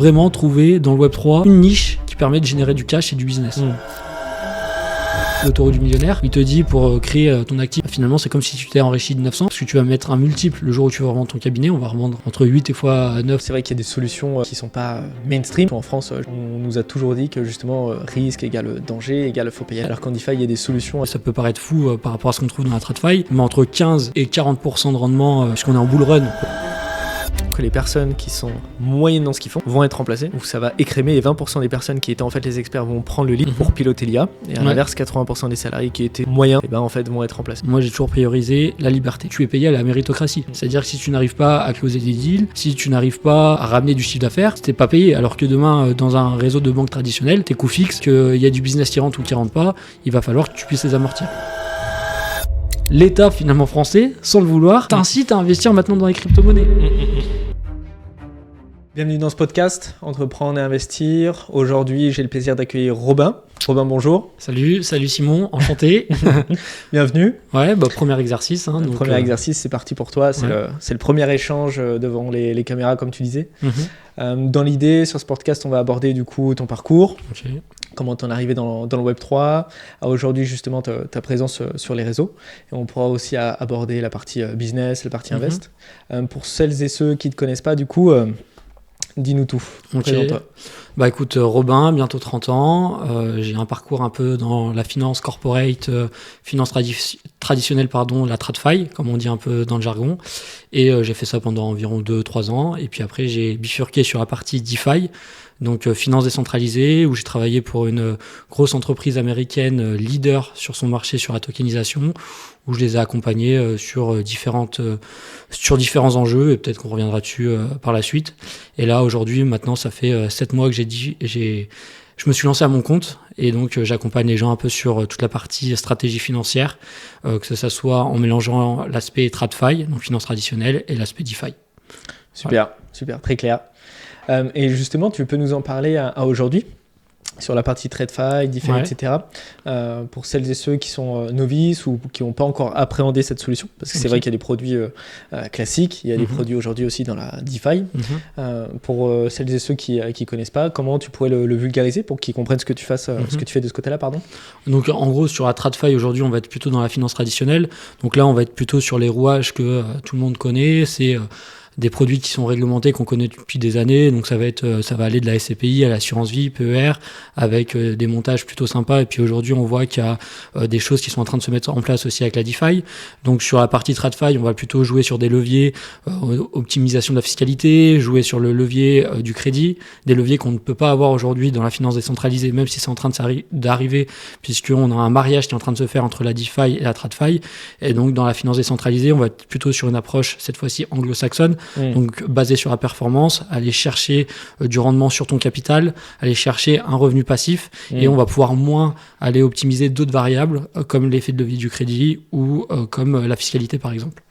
vraiment trouver dans le Web3 une niche qui permet de générer du cash et du business. Le taureau du millionnaire, il te dit pour créer ton actif, finalement c'est comme si tu t'es enrichi de 900 parce que tu vas mettre un multiple le jour où tu vas revendre ton cabinet, on va revendre entre 8 et fois 9. C'est vrai qu'il y a des solutions qui sont pas mainstream. En France, on nous a toujours dit que justement risque égale danger égale faut payer. Alors qu'en DeFi, il y a des solutions. Ça peut paraître fou par rapport à ce qu'on trouve dans la TradFi, mais entre 15 et 40% de rendement puisqu'on est en bull run. Que les personnes qui sont moyennes dans ce qu'ils font vont être remplacées, où ça va écrémer, et 20% des personnes qui étaient en fait les experts vont prendre le lead pour piloter l'IA, et à l'inverse 80% des salariés qui étaient moyens en fait vont être remplacés. Moi j'ai toujours priorisé la liberté. Tu es payé à la méritocratie, c'est-à-dire que si tu n'arrives pas à closer des deals, si tu n'arrives pas à ramener du chiffre d'affaires, t'es pas payé, alors que demain dans un réseau de banques traditionnelles, tes coûts fixes, qu'il y a du business qui rentre ou qui rentre pas, il va falloir que tu puisses les amortir. L'État finalement français, sans le vouloir, t'incite à investir maintenant dans les crypto-monnaies. Bienvenue dans ce podcast, Entreprendre et Investir. Aujourd'hui, j'ai le plaisir d'accueillir Robin. Robin, bonjour. Salut Simon, enchanté. Bienvenue. Ouais, premier exercice. Premier exercice, c'est parti pour toi. C'est le premier échange devant les caméras, comme tu disais. Dans l'idée, sur ce podcast, on va aborder du coup ton parcours. Okay. Comment t'en es arrivé dans le Web3, à aujourd'hui justement ta présence sur les réseaux. Et on pourra aussi aborder la partie business, la partie invest. Pour celles et ceux qui ne te connaissent pas, du coup... dis-nous tout, présente-toi. Bah écoute, Robin, bientôt 30 ans, j'ai un parcours un peu dans la finance corporate, finance traditionnelle, la TradFi, comme on dit un peu dans le jargon, et j'ai fait ça pendant environ 2-3 ans, et puis après j'ai bifurqué sur la partie DeFi, donc finance décentralisée, où j'ai travaillé pour une grosse entreprise américaine leader sur son marché sur la tokenisation, où je les ai accompagnés sur différents enjeux, et peut-être qu'on reviendra dessus par la suite. Et là, aujourd'hui, maintenant, ça fait 7 mois que je me suis lancé à mon compte, et donc j'accompagne les gens un peu sur toute la partie stratégie financière, que ça soit en mélangeant l'aspect TradFi, donc finance traditionnelle, et l'aspect DeFi. Super, très clair. Et justement, tu peux nous en parler à aujourd'hui sur la partie TradFi, DeFi, etc. Pour celles et ceux qui sont novices ou qui n'ont pas encore appréhendé cette solution, parce que c'est vrai qu'il y a des produits classiques, il y a des produits aujourd'hui aussi dans la DeFi. Pour celles et ceux qui ne connaissent pas, comment tu pourrais le vulgariser pour qu'ils comprennent ce que tu fais de ce côté-là, pardon. Donc en gros, sur la TradFi, aujourd'hui, on va être plutôt dans la finance traditionnelle. Donc là, on va être plutôt sur les rouages que tout le monde connaît. C'est... des produits qui sont réglementés, qu'on connaît depuis des années, donc ça va aller de la SCPI à l'assurance vie, PER, avec des montages plutôt sympas, et puis aujourd'hui on voit qu'il y a des choses qui sont en train de se mettre en place aussi avec la DeFi. Donc sur la partie TradFi, on va plutôt jouer sur des leviers, optimisation de la fiscalité, jouer sur le levier du crédit, des leviers qu'on ne peut pas avoir aujourd'hui dans la finance décentralisée, même si c'est en train d'arriver, puisqu'on a un mariage qui est en train de se faire entre la DeFi et la TradFi, et donc dans la finance décentralisée, on va être plutôt sur une approche, cette fois-ci anglo-saxonne, donc basé sur la performance, aller chercher du rendement sur ton capital, aller chercher un revenu passif, et on va pouvoir moins aller optimiser d'autres variables comme l'effet de levier du crédit ou comme la fiscalité par exemple.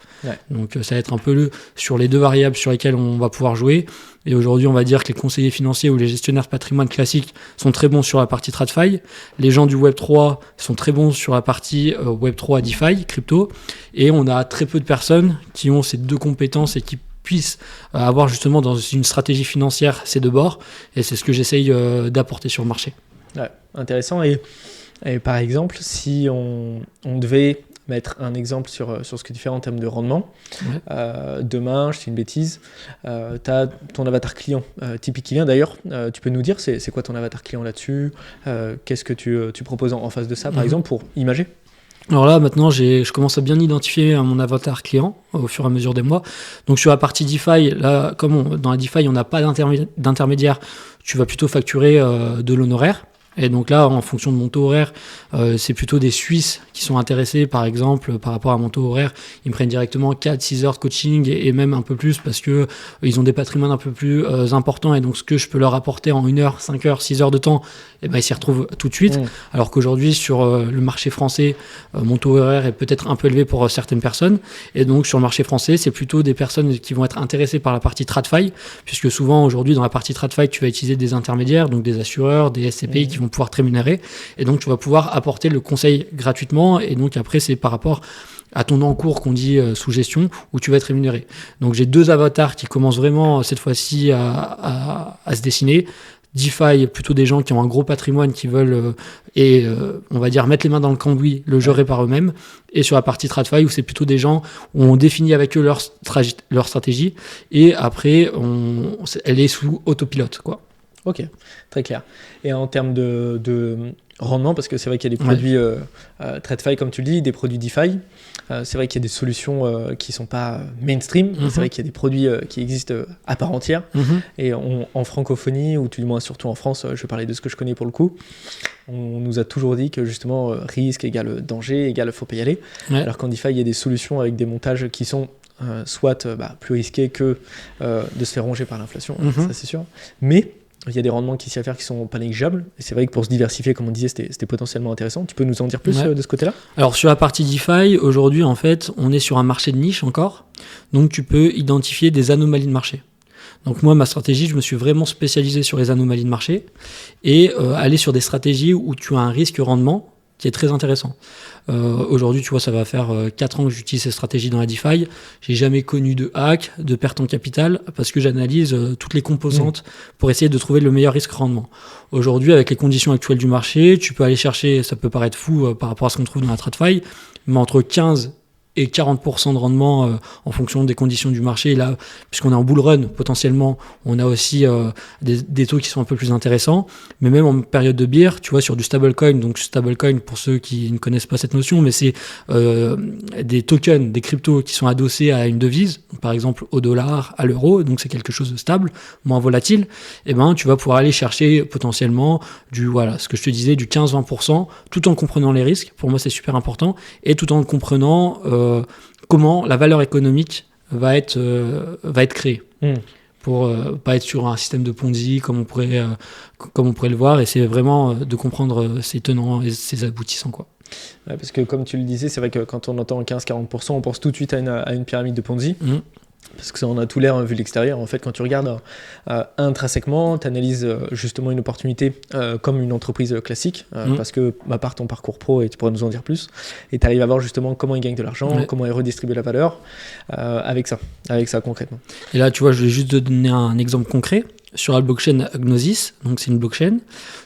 Donc ça va être un peu sur les deux variables sur lesquelles on va pouvoir jouer. Et aujourd'hui, on va dire que les conseillers financiers ou les gestionnaires de patrimoine classiques sont très bons sur la partie TradFi. Les gens du Web3 sont très bons sur la partie Web3 DeFi, crypto. Et on a très peu de personnes qui ont ces deux compétences et qui puissent avoir justement dans une stratégie financière ces deux bords. Et c'est ce que j'essaye d'apporter sur le marché. Intéressant. Et par exemple, si on devait mettre un exemple sur ce que tu fais en termes de rendement. Demain, je fais une bêtise, tu as ton avatar client typique qui vient. D'ailleurs, tu peux nous dire c'est quoi ton avatar client là-dessus, qu'est-ce que tu proposes en face de ça, par exemple, pour imager? Alors là, maintenant, je commence à bien identifier mon avatar client au fur et à mesure des mois. Donc sur la partie DeFi, là, comme dans la DeFi, on n'a pas d'intermédiaire, tu vas plutôt facturer de l'honoraire. Et donc là, en fonction de mon taux horaire, c'est plutôt des Suisses qui sont intéressés, par exemple, par rapport à mon taux horaire. Ils me prennent directement 4-6 heures de coaching et même un peu plus parce que ils ont des patrimoines un peu plus importants. Et donc, ce que je peux leur apporter en 1 heure, 5 heures, 6 heures de temps, ils s'y retrouvent tout de suite. Alors qu'aujourd'hui, sur le marché français, mon taux horaire est peut-être un peu élevé pour certaines personnes. Et donc, sur le marché français, c'est plutôt des personnes qui vont être intéressées par la partie TradFi, puisque souvent, aujourd'hui, dans la partie TradFi, tu vas utiliser des intermédiaires, donc des assureurs, des SCPI qui vont pouvoir te rémunérer, et donc tu vas pouvoir apporter le conseil gratuitement, et donc après c'est par rapport à ton encours qu'on dit sous gestion, où tu vas être rémunéré. Donc j'ai 2 avatars qui commencent vraiment cette fois-ci à se dessiner. DeFi, plutôt des gens qui ont un gros patrimoine, qui veulent, on va dire, mettre les mains dans le cambouis, le gérer par eux-mêmes. Et sur la partie TradFi, où c'est plutôt des gens où on définit avec eux leur stratégie, et après, elle est sous autopilote, quoi. Ok, très clair. Et en termes de rendement, parce que c'est vrai qu'il y a des produits TradFi, comme tu le dis, des produits DeFi. C'est vrai qu'il y a des solutions qui ne sont pas mainstream. C'est vrai qu'il y a des produits qui existent à part entière. Et en francophonie, ou du moins surtout en France, je vais parler de ce que je connais pour le coup, on nous a toujours dit que justement risque égale danger égale faut pas y aller. Alors qu'en DeFi, il y a des solutions avec des montages qui sont soit plus risqués que de se faire ronger par l'inflation, ça c'est sûr. Mais il y a des rendements qui s'y affairent qui sont pas négligeables. Et c'est vrai que pour se diversifier, comme on disait, c'était potentiellement intéressant. Tu peux nous en dire plus de ce côté-là ? Alors sur la partie DeFi, aujourd'hui, en fait, on est sur un marché de niche encore. Donc tu peux identifier des anomalies de marché. Donc moi, ma stratégie, je me suis vraiment spécialisé sur les anomalies de marché et aller sur des stratégies où tu as un risque-rendement qui est très intéressant. Aujourd'hui, tu vois, ça va faire 4 ans que j'utilise ces stratégies dans la DeFi. J'ai jamais connu de hack, de perte en capital, parce que j'analyse toutes les composantes pour essayer de trouver le meilleur risque-rendement. Aujourd'hui, avec les conditions actuelles du marché, tu peux aller chercher, ça peut paraître fou par rapport à ce qu'on trouve dans la TradFi, mais entre 15 et 40% de rendement en fonction des conditions du marché. Et là, puisqu'on est en bull run, potentiellement, on a aussi des taux qui sont un peu plus intéressants. Mais même en période de bear, tu vois, sur du stablecoin, donc stablecoin, pour ceux qui ne connaissent pas cette notion, mais c'est des tokens, des cryptos qui sont adossés à une devise, par exemple au dollar, à l'euro, donc c'est quelque chose de stable, moins volatile. Et ben, tu vas pouvoir aller chercher potentiellement ce que je te disais, du 15-20%, tout en comprenant les risques. Pour moi, c'est super important. Et tout en comprenant comment la valeur économique va être créée pour pas être sur un système de Ponzi comme on pourrait le voir, et c'est vraiment de comprendre ses tenants et ses aboutissants, quoi. Ouais, parce que comme tu le disais, c'est vrai que quand on entend 15-40%, on pense tout de suite à une pyramide de Ponzi. Parce que ça en a tout l'air vu de l'extérieur. En fait, quand tu regardes intrinsèquement, tu analyses justement une opportunité comme une entreprise classique, parce que à part ton parcours pro, et tu pourrais nous en dire plus, et tu arrives à voir justement comment ils gagnent de l'argent, comment ils redistribuent la valeur avec ça concrètement. Et là, tu vois, je vais juste te donner un exemple concret. Sur la blockchain Gnosis, donc c'est une blockchain,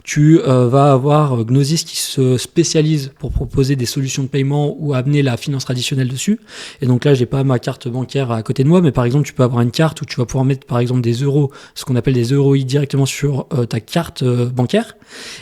tu vas avoir Gnosis qui se spécialise pour proposer des solutions de paiement ou amener la finance traditionnelle dessus. Et donc là, j'ai pas ma carte bancaire à côté de moi, mais par exemple, tu peux avoir une carte où tu vas pouvoir mettre par exemple des euros, ce qu'on appelle des euroi directement sur ta carte bancaire.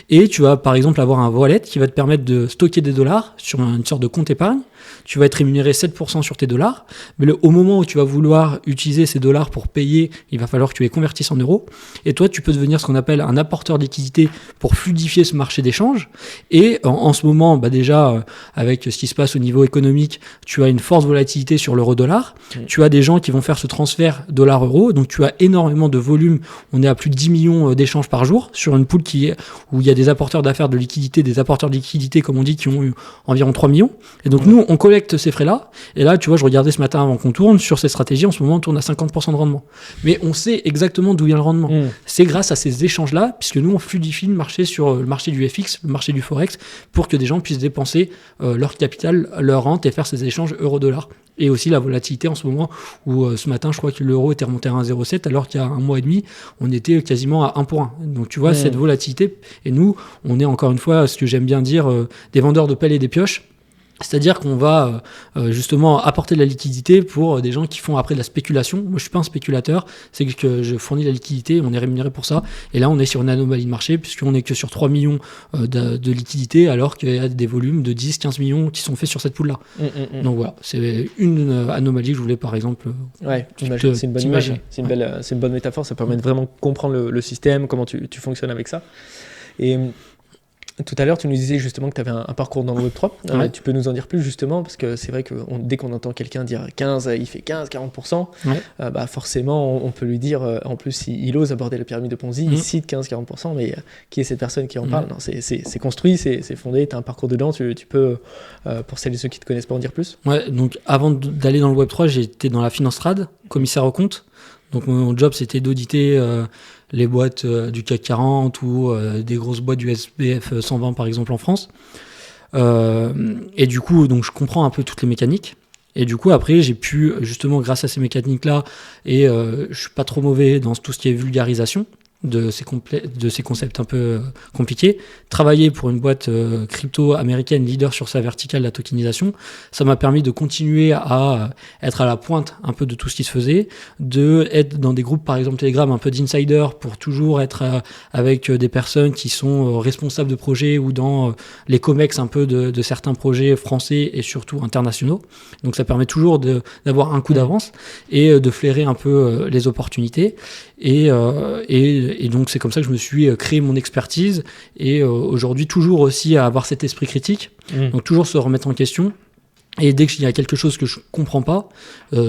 Et tu vas par exemple avoir un wallet qui va te permettre de stocker des dollars sur une sorte de compte épargne. Tu vas être rémunéré 7% sur tes dollars, mais au moment où tu vas vouloir utiliser ces dollars pour payer, il va falloir que tu les convertisses en euros. Et toi, tu peux devenir ce qu'on appelle un apporteur de liquidité pour fluidifier ce marché d'échange. Et en ce moment, déjà, avec ce qui se passe au niveau économique, tu as une forte volatilité sur l'euro-dollar. Tu as des gens qui vont faire ce transfert dollar-euro. Donc, tu as énormément de volume. On est à plus de 10 millions d'échanges par jour sur une pool où il y a des apporteurs d'affaires de liquidité, des apporteurs de liquidité, comme on dit, qui ont eu environ 3 millions. Et donc, nous, on collecte ces frais-là. Et là, tu vois, je regardais ce matin avant qu'on tourne, sur ces stratégies, en ce moment, on tourne à 50% de rendement. Mais on sait exactement d'où vient le rendement. C'est grâce à ces échanges-là, puisque nous, on fluidifie le marché sur le marché du FX, le marché du Forex, pour que des gens puissent dépenser leur capital, leur rente et faire ces échanges euro-dollar. Et aussi la volatilité en ce moment, où ce matin, je crois que l'euro était remonté à 1,07, alors qu'il y a un mois et demi, on était quasiment à 1 pour 1. Donc tu vois, cette volatilité, et nous, on est encore une fois, ce que j'aime bien dire, des vendeurs de pelles et des pioches. C'est-à-dire qu'on va justement apporter de la liquidité pour des gens qui font après de la spéculation. Moi, je suis pas un spéculateur, c'est que je fournis la liquidité, on est rémunéré pour ça. Et là, on est sur une anomalie de marché, puisqu'on est que sur 3 millions de liquidité, alors qu'il y a des volumes de 10-15 millions qui sont faits sur cette pool-là. Donc voilà, c'est une anomalie que je voulais, par exemple... c'est une bonne image, c'est une bonne métaphore, ça permet de vraiment comprendre le système, comment tu fonctionnes avec ça. Et... tout à l'heure, tu nous disais justement que tu avais un parcours dans le Web3. Tu peux nous en dire plus justement, parce que c'est vrai que dès qu'on entend quelqu'un dire 15, il fait 15-40%, forcément, on peut lui dire, en plus, il ose aborder la pyramide de Ponzi, il cite 15-40%, mais qui est cette personne qui en parle ? Non, c'est construit, c'est fondé, tu as un parcours dedans, tu peux, pour celles et ceux qui ne te connaissent pas, en dire plus ? Ouais, donc avant d'aller dans le Web3, j'étais dans la finance trad, commissaire aux comptes. Donc mon job, c'était d'auditer les boîtes du CAC 40 ou des grosses boîtes du SBF 120 par exemple en France. Et du coup, donc je comprends un peu toutes les mécaniques. Et du coup, après, j'ai pu, justement, grâce à ces mécaniques-là, et je suis pas trop mauvais dans tout ce qui est vulgarisation de ces concepts un peu compliqués. Travailler pour une boîte crypto américaine leader sur sa verticale, la tokenisation, ça m'a permis de continuer à être à la pointe un peu de tout ce qui se faisait, de être dans des groupes, par exemple Telegram, un peu d'insider pour toujours être avec des personnes qui sont responsables de projets ou dans les comex un peu de certains projets français et surtout internationaux. Donc ça permet toujours d'avoir un coup d'avance et de flairer un peu les opportunités. Et donc c'est comme ça que je me suis créé mon expertise et aujourd'hui toujours aussi à avoir cet esprit critique, donc toujours se remettre en question. Et dès qu'il y a quelque chose que je comprends pas,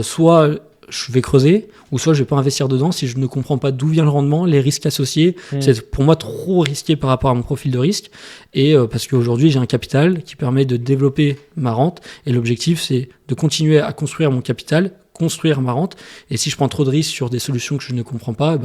soit je vais creuser, ou soit je vais pas investir dedans si je ne comprends pas d'où vient le rendement, les risques associés. C'est pour moi trop risqué par rapport à mon profil de risque, et parce qu'aujourd'hui j'ai un capital qui permet de développer ma rente, et l'objectif c'est de continuer à construire mon capital, construire ma rente, et si je prends trop de risques sur des solutions que je ne comprends pas,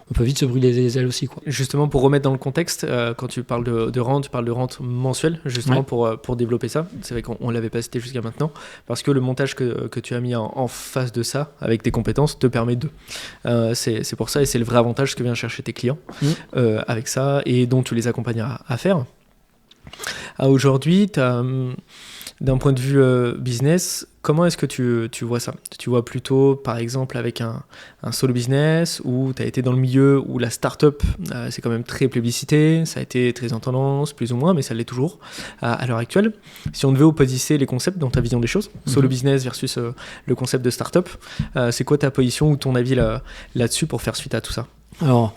on peut vite se brûler les ailes aussi, quoi. Justement, pour remettre dans le contexte, quand tu parles de rente, tu parles de rente mensuelle, justement pour développer ça. C'est vrai qu'on ne l'avait pas cité jusqu'à maintenant, parce que le montage que tu as mis en face de ça, avec tes compétences, te permet de. C'est pour ça, et c'est le vrai avantage que viennent chercher tes clients avec ça, et dont tu les accompagnes à faire. Aujourd'hui, d'un point de vue business, comment est-ce que tu vois ça ? Tu vois plutôt, par exemple, avec un solo business où tu as été dans le milieu où la start-up, c'est quand même très plébiscité, ça a été très en tendance, plus ou moins, mais ça l'est toujours à l'heure actuelle. Si on devait opposiser les concepts dans ta vision des choses, solo business versus le concept de start-up, c'est quoi ta position ou ton avis là-dessus pour faire suite à tout ça ? Alors,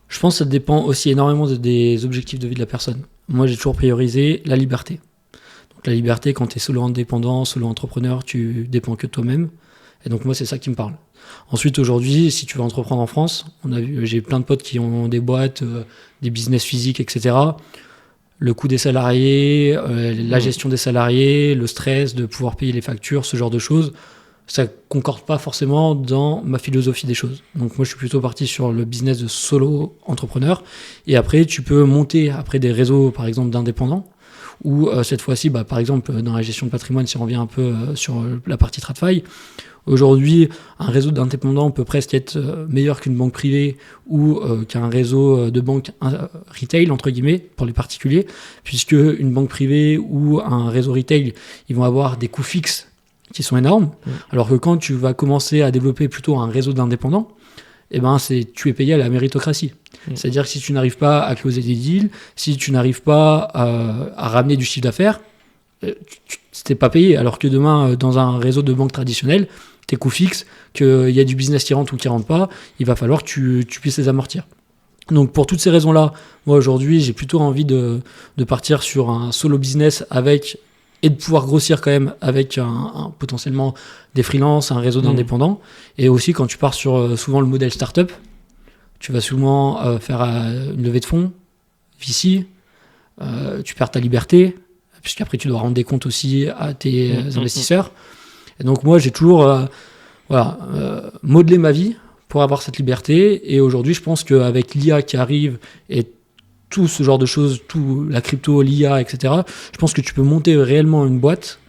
je pense que ça dépend aussi énormément des objectifs de vie de la personne. Moi, j'ai toujours priorisé la liberté. La liberté, quand tu es solo indépendant, solo entrepreneur, tu dépends que de toi-même. Et donc moi, c'est ça qui me parle. Ensuite, aujourd'hui, si tu veux entreprendre en France, j'ai plein de potes qui ont des boîtes, des business physiques, etc. Le coût des salariés, la gestion des salariés, le stress de pouvoir payer les factures, ce genre de choses, ça concorde pas forcément dans ma philosophie des choses. Donc moi, je suis plutôt parti sur le business de solo entrepreneur. Et après, tu peux monter après des réseaux, par exemple, d'indépendants, ou cette fois-ci, par exemple, dans la gestion de patrimoine, si on revient un peu sur la partie TradFi, aujourd'hui, un réseau d'indépendants peut presque être meilleur qu'une banque privée ou qu'un réseau de banques retail, entre guillemets, pour les particuliers, puisque une banque privée ou un réseau retail, ils vont avoir des coûts fixes qui sont énormes, alors que quand tu vas commencer à développer plutôt un réseau d'indépendants, tu es payé à la méritocratie. C'est-à-dire que si tu n'arrives pas à closer des deals, si tu n'arrives pas à ramener du chiffre d'affaires, tu n'es pas payé. Alors que demain, dans un réseau de banque traditionnel, tes coûts fixes, qu'il y a du business qui rentre ou qui ne rentre pas, il va falloir que tu puisses les amortir. Donc pour toutes ces raisons-là, moi aujourd'hui, j'ai plutôt envie de partir sur un solo business et de pouvoir grossir quand même avec potentiellement des freelances, un réseau d'indépendants. Et aussi, quand tu pars sur souvent le modèle startup, tu vas souvent faire une levée de fonds, VC, tu perds ta liberté, puisqu'après tu dois rendre des comptes aussi à tes investisseurs. Et donc moi, j'ai toujours modelé ma vie pour avoir cette liberté. Et aujourd'hui, je pense qu'avec l'IA qui arrive et tout ce genre de choses, tout la crypto, l'IA, etc., je pense que tu peux monter réellement une boîte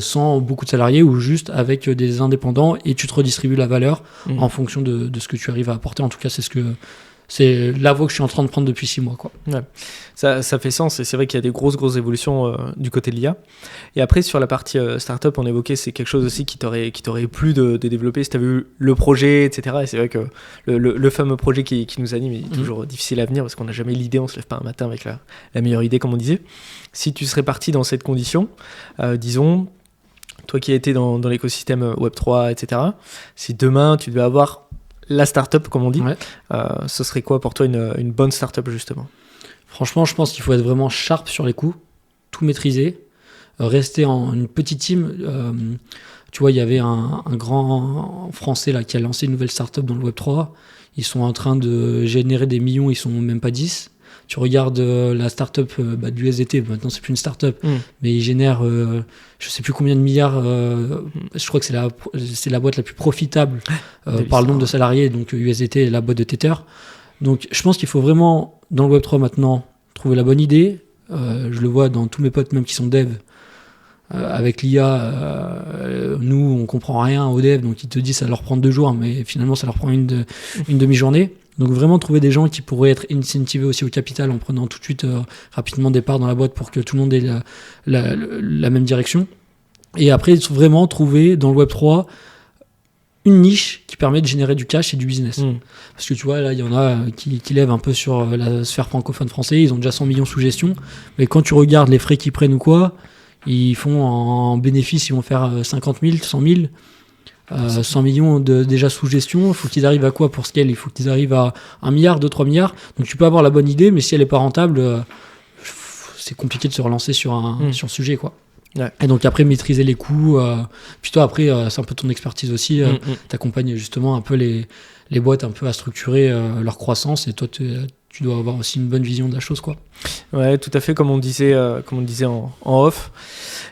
sans beaucoup de salariés ou juste avec des indépendants et tu te redistribues la valeur en fonction de ce que tu arrives à apporter. En tout cas, c'est la voie que je suis en train de prendre depuis 6 mois, quoi. Ouais. Ça fait sens et c'est vrai qu'il y a des grosses évolutions du côté de l'IA. Et après, sur la partie startup, on évoquait, c'est quelque chose aussi qui t'aurait plu de développer si tu as vu le projet, etc. Et c'est vrai que le fameux projet qui nous anime est toujours difficile à venir parce qu'on n'a jamais l'idée, on se lève pas un matin avec la meilleure idée, comme on disait. Si tu serais parti dans cette condition, disons, toi qui as été dans l'écosystème Web3, etc., si demain tu devais avoir la startup, comme on dit, ce serait quoi pour toi une bonne startup, justement ? Franchement, je pense qu'il faut être vraiment sharp sur les coûts, tout maîtriser, rester en une petite team. Tu vois, il y avait un grand français là, qui a lancé une nouvelle startup dans le Web3. Ils sont en train de générer des millions, ils sont même pas 10. Tu regardes la startup du USDT, maintenant c'est plus une startup, mais ils génèrent je sais plus combien de milliards. Je crois que c'est la boîte la plus profitable par le nombre de salariés. Donc USDT est la boîte de Tether. Donc je pense qu'il faut vraiment, dans le Web3 maintenant, trouver la bonne idée, Je le vois dans tous mes potes, même qui sont devs. Avec l'IA, nous, on comprend rien au dev, donc ils te disent ça leur prend 2 jours, mais finalement, ça leur prend une demi-journée. Donc vraiment trouver des gens qui pourraient être incentivés aussi au capital en prenant tout de suite rapidement des parts dans la boîte pour que tout le monde ait la même direction. Et après, vraiment trouver dans le Web3 une niche qui permet de générer du cash et du business. Parce que tu vois, là, il y en a qui lèvent un peu sur la sphère francophone française, ils ont déjà 100 millions sous gestion, mais quand tu regardes les frais qu'ils prennent ou quoi, ils font en bénéfice, ils vont faire 50 000, 100 000, 100 millions déjà sous gestion. Il faut qu'ils arrivent à quoi pour scale? Il faut qu'ils arrivent à 1 milliard, 2-3 milliards. Donc tu peux avoir la bonne idée, mais si elle n'est pas rentable, c'est compliqué de se relancer sur le sujet, quoi. Ouais. Et donc après, maîtriser les coûts. Puis toi, après, c'est un peu ton expertise aussi. T'accompagnes justement un peu les boîtes un peu à structurer leur croissance. Et toi, tu dois avoir aussi une bonne vision de la chose, quoi. Ouais, tout à fait, comme on disait en off.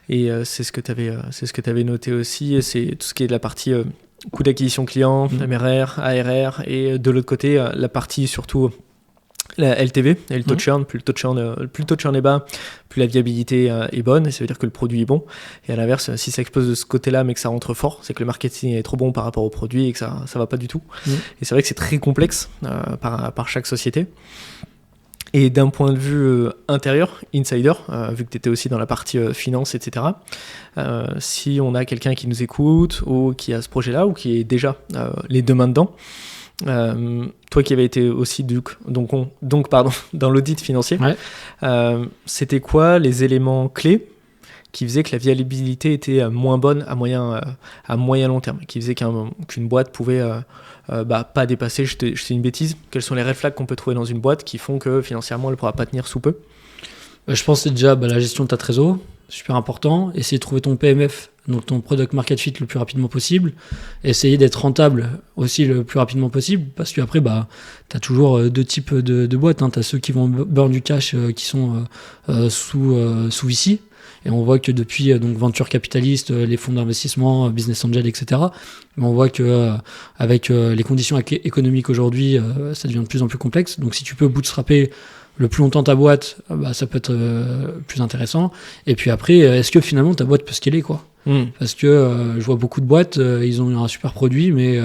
Et c'est ce que tu avais noté aussi. C'est tout ce qui est de la partie coût d'acquisition client, MRR, ARR, et de l'autre côté, la partie surtout la LTV, et le taux de churn. Plus le taux de churn est bas, plus la viabilité est bonne, et ça veut dire que le produit est bon. Et à l'inverse, si ça explose de ce côté-là, mais que ça rentre fort, c'est que le marketing est trop bon par rapport au produit et que ça va pas du tout. Et c'est vrai que c'est très complexe par chaque société. Et d'un point de vue intérieur, insider, vu que tu étais aussi dans la partie finance, etc., si on a quelqu'un qui nous écoute ou qui a ce projet-là ou qui est déjà les 2 mains dedans, toi qui avais été aussi dans l'audit financier, c'était quoi les éléments clés qui faisaient que la viabilité était moins bonne à moyen long terme, qui faisait qu'une boîte pouvait pas dépasser, je fais une bêtise, quels sont les red flags qu'on peut trouver dans une boîte qui font que financièrement elle ne pourra pas tenir sous peu? Je pense que c'est déjà la gestion de ta trésor, super important. Essayer de trouver ton PMF, donc ton product market fit, le plus rapidement possible. Essayer d'être rentable aussi le plus rapidement possible, parce qu'après, tu as toujours 2 types de boîtes. Tu as ceux qui vont burn du cash, qui sont sous VC. Et on voit que depuis donc venture capitaliste, les fonds d'investissement, business angel, etc., on voit que avec les conditions économiques aujourd'hui, ça devient de plus en plus complexe. Donc si tu peux bootstrapper le plus longtemps ta boîte, ça peut être plus intéressant. Et puis après, est-ce que finalement ta boîte peut scaler, quoi? Parce que je vois beaucoup de boîtes, ils ont un super produit, mais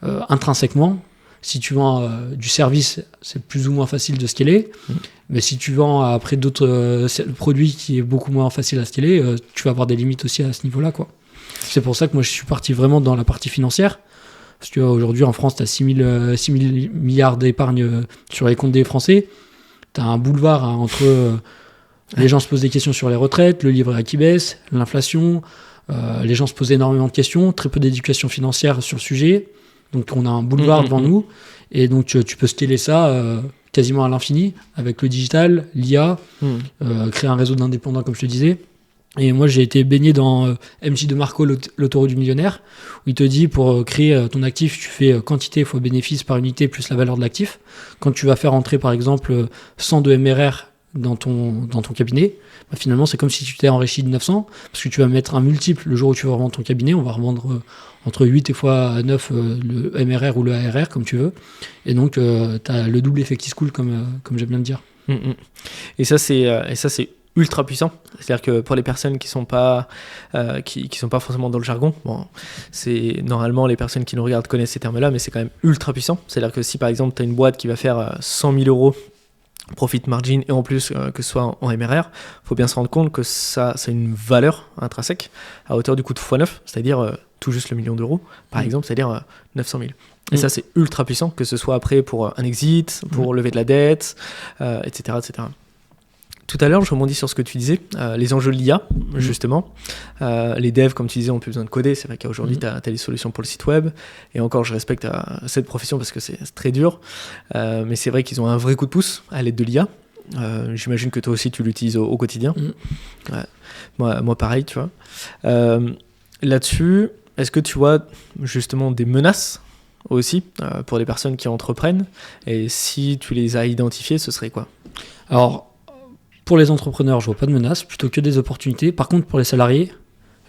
intrinsèquement, si tu vends du service, c'est plus ou moins facile de scaler. Mais si tu vends après d'autres produits qui est beaucoup moins facile à scaler, tu vas avoir des limites aussi à ce niveau-là, quoi. C'est pour ça que moi, je suis parti vraiment dans la partie financière. Parce qu'aujourd'hui, en France, tu as 6 000 milliards d'épargne sur les comptes des Français. Tu as un boulevard entre les gens se posent des questions sur les retraites, le livret A qui baisse, l'inflation. Les gens se posent énormément de questions, très peu d'éducation financière sur le sujet. Donc on a un boulevard devant nous. Et donc tu peux scaler ça quasiment à l'infini avec le digital, l'IA, créer un réseau d'indépendants, comme je te disais. Et moi, j'ai été baigné dans MJ de Marco, l'autoroute du millionnaire, où il te dit, pour créer ton actif, tu fais quantité fois bénéfice par unité plus la valeur de l'actif. Quand tu vas faire entrer, par exemple, 100 de MRR dans ton cabinet, finalement, c'est comme si tu t'es enrichi de 900, parce que tu vas mettre un multiple le jour où tu vas revendre ton cabinet. On va revendre entre 8 et fois 9 le MRR ou le ARR, comme tu veux. Et donc, tu as le double effet qui se coule, comme j'aime bien le dire. Et ça, c'est ultra puissant, c'est-à-dire que pour les personnes qui sont pas forcément dans le jargon, c'est normalement les personnes qui nous regardent connaissent ces termes-là, mais c'est quand même ultra puissant. C'est-à-dire que si par exemple tu as une boîte qui va faire 100 000 euros profit margin et en plus que ce soit en MRR, faut bien se rendre compte que ça a une valeur intrinsèque à hauteur du coût de x9, c'est-à-dire tout juste le 1 million d'euros par exemple, c'est-à-dire 900 000. Et ça c'est ultra puissant, que ce soit après pour un exit, pour lever de la dette, etc., etc. Tout à l'heure, je rebondis sur ce que tu disais, les enjeux de l'IA, justement. Les devs, comme tu disais, ont plus besoin de coder. C'est vrai qu'aujourd'hui, tu as des solutions pour le site web. Et encore, je respecte cette profession parce que c'est très dur. Mais c'est vrai qu'ils ont un vrai coup de pouce à l'aide de l'IA. J'imagine que toi aussi, tu l'utilises au quotidien. Ouais. Moi, pareil, tu vois. Là-dessus, est-ce que tu vois justement des menaces aussi pour les personnes qui entreprennent? Et si tu les as identifiées, ce serait quoi? Alors, pour les entrepreneurs, je vois pas de menaces, plutôt que des opportunités. Par contre, pour les salariés,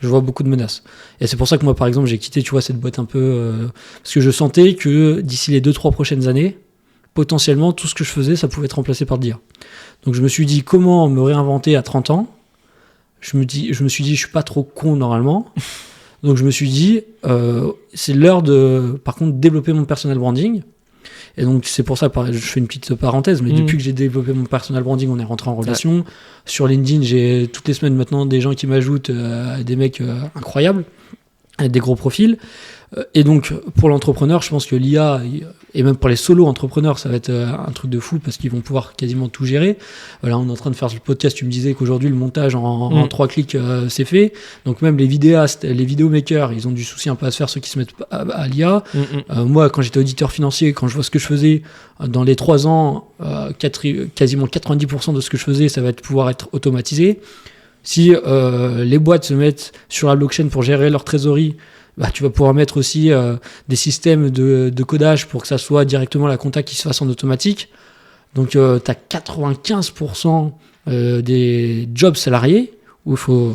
je vois beaucoup de menaces. Et c'est pour ça que moi, par exemple, j'ai quitté, tu vois, cette boîte un peu... parce que je sentais que d'ici les 2-3 prochaines années, potentiellement, tout ce que je faisais, ça pouvait être remplacé par de l'IA. Donc je me suis dit, comment me réinventer à 30 ans ? Je me suis dit, je suis pas trop con normalement. Donc je me suis dit, c'est l'heure de, par contre, développer mon personal branding. Et donc c'est pour ça, je fais une petite parenthèse, mais depuis que j'ai développé mon personal branding, on est rentré en relation. Ouais. Sur LinkedIn, j'ai toutes les semaines maintenant des gens qui m'ajoutent, des mecs incroyables, avec des gros profils. Et donc pour l'entrepreneur, je pense que l'IA, et même pour les solo entrepreneurs, ça va être un truc de fou parce qu'ils vont pouvoir quasiment tout gérer. Là, on est en train de faire le podcast, tu me disais qu'aujourd'hui le montage en 3 clics c'est fait. Donc même les vidéastes, les vidéomakers, ils ont du souci un peu à se faire, ceux qui se mettent à l'IA. Moi, quand j'étais auditeur financier, quand je vois ce que je faisais dans les 3 ans, quasiment 90% de ce que je faisais, ça va pouvoir être automatisé. Si les boîtes se mettent sur la blockchain pour gérer leur trésorerie, tu vas pouvoir mettre aussi des systèmes de codage pour que ça soit directement la compta qui se fasse en automatique. Donc, tu as 95% des jobs salariés, où il faut...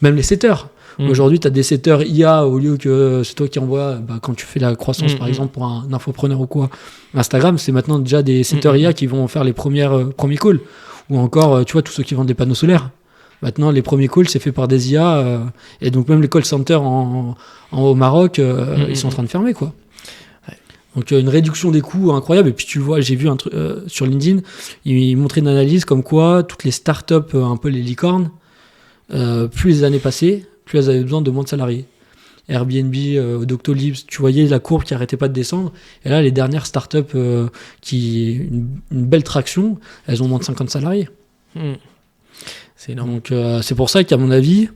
Même les setters. Aujourd'hui, tu as des setters IA, au lieu que c'est toi qui envoies, quand tu fais la croissance, par exemple, pour un infopreneur ou quoi. Instagram, c'est maintenant déjà des setters IA qui vont faire les premiers calls. Ou encore, tu vois, tous ceux qui vendent des panneaux solaires. Maintenant, les premiers calls, c'est fait par des IA. Et donc, même les call centers au Maroc, ils sont en train de fermer, quoi. Ouais. Donc, une réduction des coûts incroyable. Et puis, tu vois, j'ai vu un truc sur LinkedIn, il montrait une analyse comme quoi toutes les startups, un peu les licornes, plus les années passaient, plus elles avaient besoin de moins de salariés. Airbnb, Doctolib, tu voyais la courbe qui n'arrêtait pas de descendre. Et là, les dernières startups qui une belle traction, elles ont moins de 50 salariés. C'est énorme. Donc, c'est pour ça qu'à mon avis,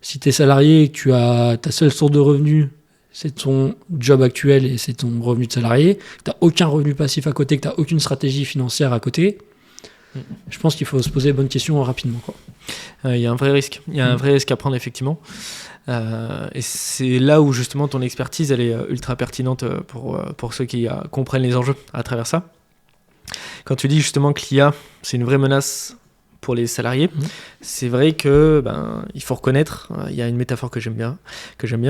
si tu es salarié et que tu as ta seule source de revenus, c'est ton job actuel et c'est ton revenu de salarié, que tu n'as aucun revenu passif à côté, que tu n'as aucune stratégie financière à côté, je pense qu'il faut se poser les bonnes questions rapidement. Il y a un vrai risque. Il y a un vrai risque à prendre, effectivement. Et c'est là où, justement, ton expertise, elle est ultra pertinente pour ceux qui comprennent les enjeux à travers ça. Quand tu dis, justement, que l'IA, c'est une vraie menace pour les salariés, c'est vrai que il faut reconnaître, il y a une métaphore que j'aime bien.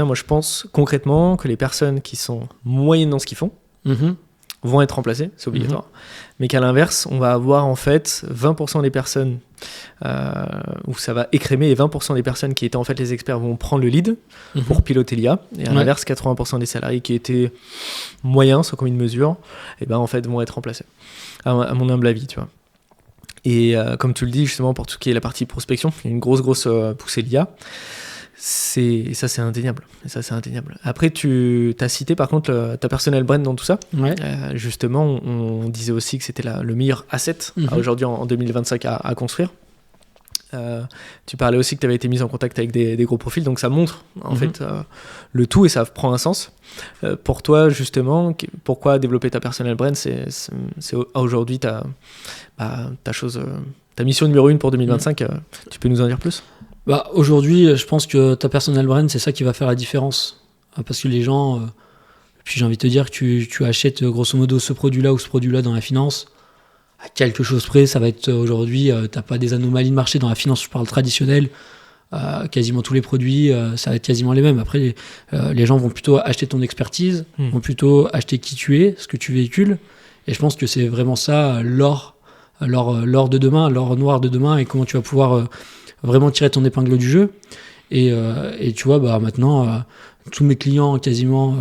Moi, je pense concrètement que les personnes qui sont moyennes dans ce qu'ils font vont être remplacées, c'est obligatoire. Mais qu'à l'inverse, on va avoir en fait 20% des personnes où ça va écrémer, et 20% des personnes qui étaient en fait les experts vont prendre le lead pour piloter l'IA. Et à l'inverse, 80% des salariés qui étaient moyens, sans commune mesure, en fait vont être remplacés. À mon humble avis, tu vois. Et comme tu le dis, justement, pour tout ce qui est la partie prospection, il y a une grosse poussée de l'IA. C'est indéniable. Après, tu as cité par contre ta personal brand dans tout ça. Ouais. Justement, on disait aussi que c'était le meilleur asset aujourd'hui en 2025 à construire. Tu parlais aussi que tu avais été mise en contact avec des gros profils, donc ça montre en fait le tout et ça prend un sens. Pour toi, justement, pourquoi développer ta personal brand, c'est aujourd'hui ta mission numéro 1 pour 2025. Tu peux nous en dire plus ? Aujourd'hui, je pense que ta personal brand, c'est ça qui va faire la différence. Parce que les gens, puis j'ai envie de te dire que tu achètes grosso modo ce produit-là ou ce produit-là dans la finance, à quelque chose près, ça va être aujourd'hui, t'as pas des anomalies de marché dans la finance, je parle traditionnelle, quasiment tous les produits, ça va être quasiment les mêmes. Après, les gens vont plutôt acheter ton expertise, vont plutôt acheter qui tu es, ce que tu véhicules. Et je pense que c'est vraiment ça, l'or de demain, l'or noir de demain, et comment tu vas pouvoir vraiment tirer ton épingle du jeu. Et tu vois, maintenant, tous mes clients quasiment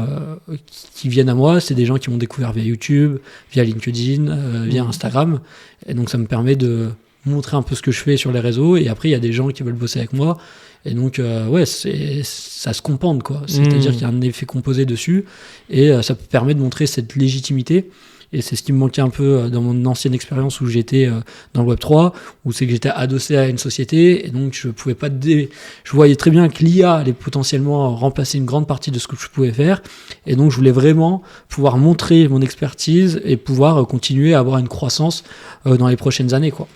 qui viennent à moi, c'est des gens qui m'ont découvert via YouTube, via LinkedIn, via Instagram. Et donc, ça me permet de montrer un peu ce que je fais sur les réseaux. Et après, il y a des gens qui veulent bosser avec moi. Et donc, ça se compande, quoi. C'est-à-dire qu'il y a un effet composé dessus. Et ça permet de montrer cette légitimité. Et c'est ce qui me manquait un peu dans mon ancienne expérience où j'étais dans le Web3, où c'est que j'étais adossé à une société, et donc je pouvais pas je voyais très bien que l'IA allait potentiellement remplacer une grande partie de ce que je pouvais faire, et donc je voulais vraiment pouvoir montrer mon expertise et pouvoir continuer à avoir une croissance dans les prochaines années, quoi.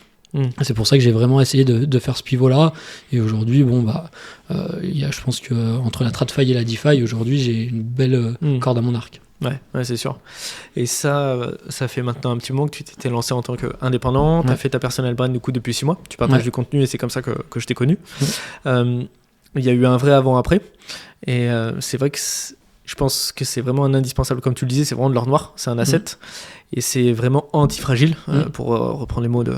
C'est pour ça que j'ai vraiment essayé de faire ce pivot-là. Et aujourd'hui, je pense qu'entre la TradFi et la DeFi, aujourd'hui, j'ai une belle corde à mon arc. Ouais, c'est sûr. Et ça fait maintenant un petit moment que tu t'es lancé en tant qu'indépendant. Tu as fait ta personal brand du coup depuis 6 mois. Tu partages du contenu et c'est comme ça que je t'ai connu. Il y a eu un vrai avant-après. Et c'est vrai que Je pense que c'est vraiment un indispensable. Comme tu le disais, c'est vraiment de l'or noir, c'est un asset. Et c'est vraiment antifragile, pour reprendre les mots de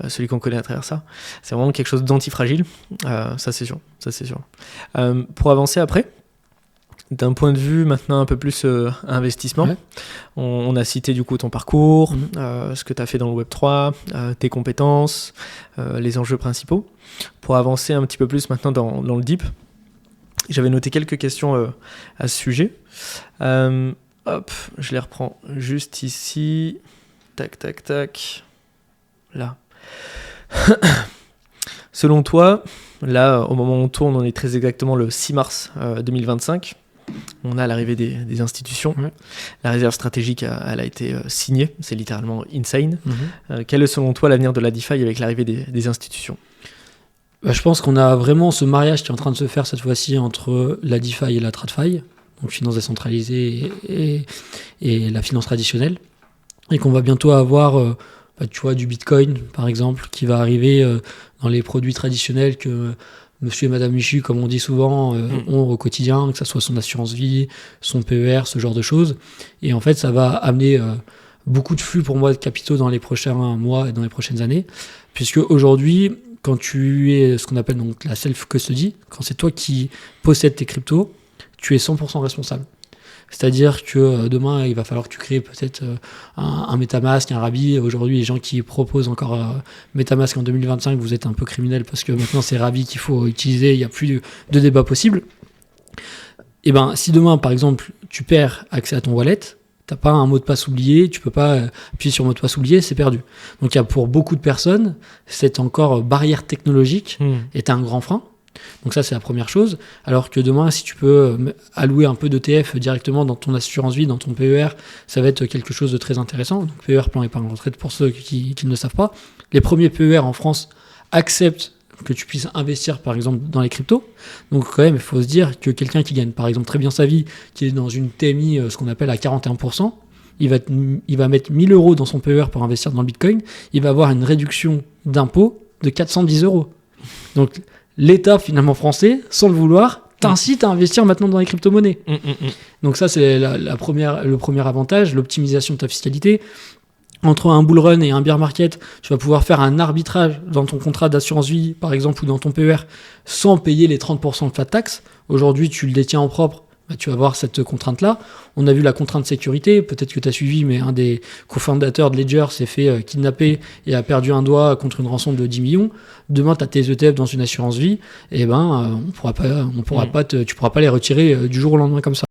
celui qu'on connaît à travers ça. C'est vraiment quelque chose d'antifragile, ça c'est sûr. Pour avancer après, d'un point de vue maintenant un peu plus investissement, on a cité du coup ton parcours, ce que tu as fait dans le Web3, tes compétences, les enjeux principaux. Pour avancer un petit peu plus maintenant dans le deep, j'avais noté quelques questions à ce sujet. Hop, je les reprends juste ici. Tac, tac, tac. Là. Selon toi, là, au moment où on tourne, on est très exactement le 6 mars 2025. On a l'arrivée des institutions. La réserve stratégique, elle a été signée. C'est littéralement insane. Quel est selon toi l'avenir de la DeFi avec l'arrivée des institutions ? Je pense qu'on a vraiment ce mariage qui est en train de se faire cette fois-ci entre la DeFi et la TradFi, donc finance décentralisée et la finance traditionnelle, et qu'on va bientôt avoir tu vois, du Bitcoin par exemple qui va arriver dans les produits traditionnels que monsieur et madame Michu, comme on dit souvent, ont au quotidien, que ce soit son assurance vie, son PER, ce genre de choses. Et en fait, ça va amener beaucoup de flux pour moi de capitaux dans les prochains mois et dans les prochaines années, puisque aujourd'hui, quand tu es ce qu'on appelle donc la self-custody, quand c'est toi qui possèdes tes cryptos, tu es 100% responsable. C'est-à-dire que demain, il va falloir que tu crées peut-être un MetaMask, un Rabi. Aujourd'hui, les gens qui proposent encore MetaMask en 2025, vous êtes un peu criminels parce que maintenant, c'est Rabi qu'il faut utiliser, il n'y a plus de débat possible. Et ben, si demain, par exemple, tu perds accès à ton wallet, t'as pas un mot de passe oublié, tu peux pas appuyer sur mot de passe oublié, c'est perdu. Donc il y a pour beaucoup de personnes, cette encore barrière technologique est un grand frein. Donc ça c'est la première chose. Alors que demain, si tu peux allouer un peu d'ETF directement dans ton assurance vie, dans ton PER, ça va être quelque chose de très intéressant. Donc PER, plan épargne retraite, pour ceux qui ne le savent pas. Les premiers PER en France acceptent que tu puisses investir par exemple dans les cryptos. Donc quand même il faut se dire que quelqu'un qui gagne par exemple très bien sa vie, qui est dans une TMI ce qu'on appelle à 41%, il va mettre 1000 euros dans son PER pour investir dans le Bitcoin, il va avoir une réduction d'impôt de 410 euros. Donc l'État finalement français, sans le vouloir, t'incite à investir maintenant dans les crypto-monnaies. Donc ça c'est le premier avantage, l'optimisation de ta fiscalité. Entre un bull run et un bear market, tu vas pouvoir faire un arbitrage dans ton contrat d'assurance vie, par exemple, ou dans ton PER, sans payer les 30% de flat tax. Aujourd'hui, tu le détiens en propre, tu vas avoir cette contrainte-là. On a vu la contrainte sécurité, peut-être que tu as suivi, mais un des cofondateurs de Ledger s'est fait kidnapper et a perdu un doigt contre une rançon de 10 millions. Demain, tu as tes ETF dans une assurance vie, et tu pourras pas les retirer du jour au lendemain comme ça.